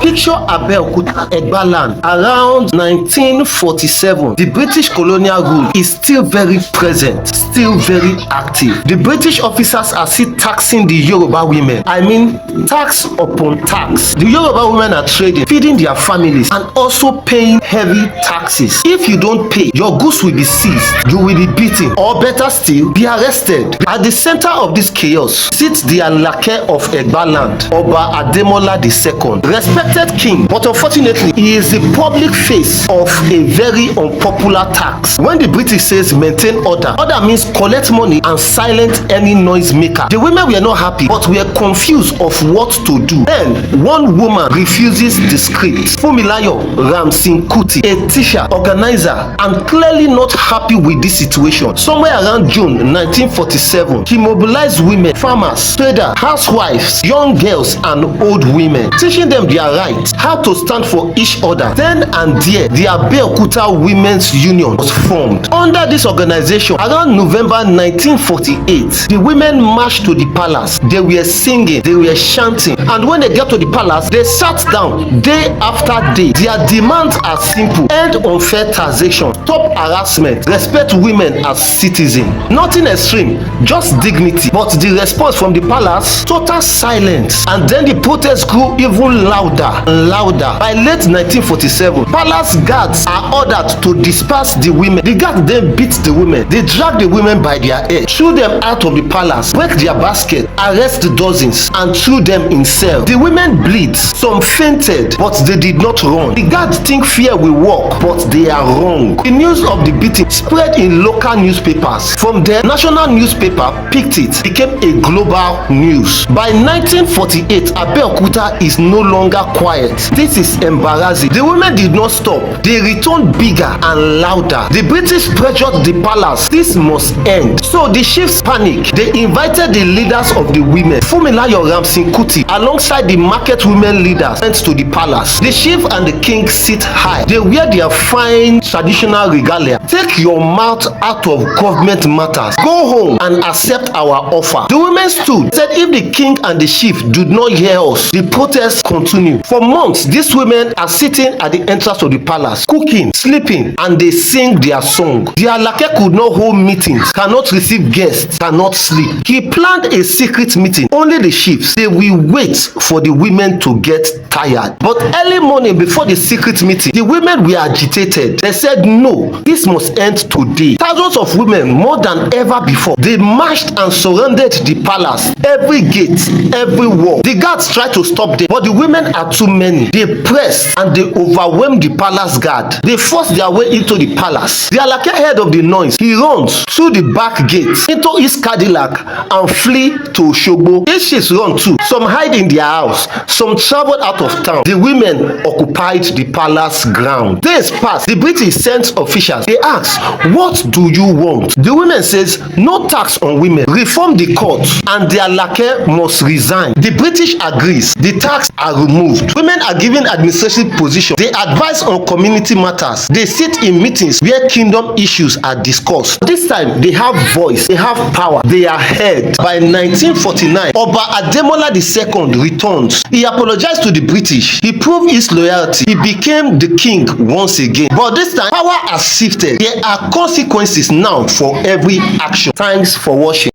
Picture Abeokuta, Egba land. Around 1947, the British colonial rule is still very present, still very active. The British officers are still taxing the Yoruba women. I mean, tax upon tax. The Yoruba women are trading, feeding their families, and also paying heavy taxes. If you don't pay, your goods will be seized, you will be beaten, or better still, be arrested. At the center of this chaos sits the Alake of Egba land, Oba Ademola II, respected king, but unfortunately, he is the public face of a very unpopular tax. When the British says maintain order, order means collect money and silence any noise maker. The women were not happy, but were confused of what to do. Then, one woman refuses the script. Fumilayo Ramsin-Kuti, a teacher, organizer, and clearly not happy with this situation. Somewhere around June 1947, he mobilized women, farmers, traders, housewives, young girls, and old women, teaching them their rights, how to stand for each other. Then and there, the Abeokuta Women's Union was formed. Under this organization, around November 1948, the women marched to the palace. They were singing, they were chanting, and when they got to the palace, they sat down day after day. Their demands are simple: end unfair taxation, stop harassment, respect women as citizens. Nothing extreme, just dignity. But the response from the palace, total silence. And then the protest grew even louder and louder. By late 1947, palace guards are ordered to disperse the women. The guards then beat the women. They drag the women by their hair, threw them out of the palace, break their basket, arrest dozens, and threw them in cells. The women bleed. Some fainted, but they did not run. The guards think fear will work, but they are wrong. The news of the beating spread in local newspapers. From there, national newspaper picked it, became a global news. By 1948, Abeokuta is no longer quiet. This is embarrassing. The women did not stop. They returned bigger and louder. The British pressured the palace. This must end. So the chiefs panicked. They invited the leaders of the women, Fumilayo Ramsin-Kuti, alongside the market women leaders, went to the palace. The chief and the king sit high. They wear their fine traditional regalia. Take your mouth out of government matters. Go home and accept our offer. The women stood, said if the king and the chief do not hear us, the protest continue. For months, these women are sitting at the entrance of the palace, cooking, sleeping, and they sing their song. The Alake could not hold meetings, cannot receive guests, cannot sleep. He planned a secret meeting. Only the chiefs. They will wait for the women to get tired. But early morning before the secret meeting, the women were agitated. They said no, this must end today. Thousands of women, more than ever before, they marched and surrounded the palace. Every gate, every wall. The guards tried to stop them, but the women are too many. They pressed and they overwhelmed the palace guard. They forced their way into the palace. The Alake heard of the noise. He runs through the back gate into his Cadillac and flee to Osogbo. His chiefs run too. Some hide in their house. Some traveled out of town. The women occupied the palace ground. Days passed. The British sent officials. They asked, what do you want? The women says, no tax on women. Reform the courts and the Alake must resign. The British agrees. The tax are removed. Women are given administrative positions. They advise on community matters. They sit in meetings where kingdom issues are discussed. This time, they have voice. They have power. They are heard. By 1949, Oba Ademola II returns. He apologized to the British. He proved his loyalty. He became the king once again. But this time, power has shifted. There are consequences now for every action. Thanks for watching.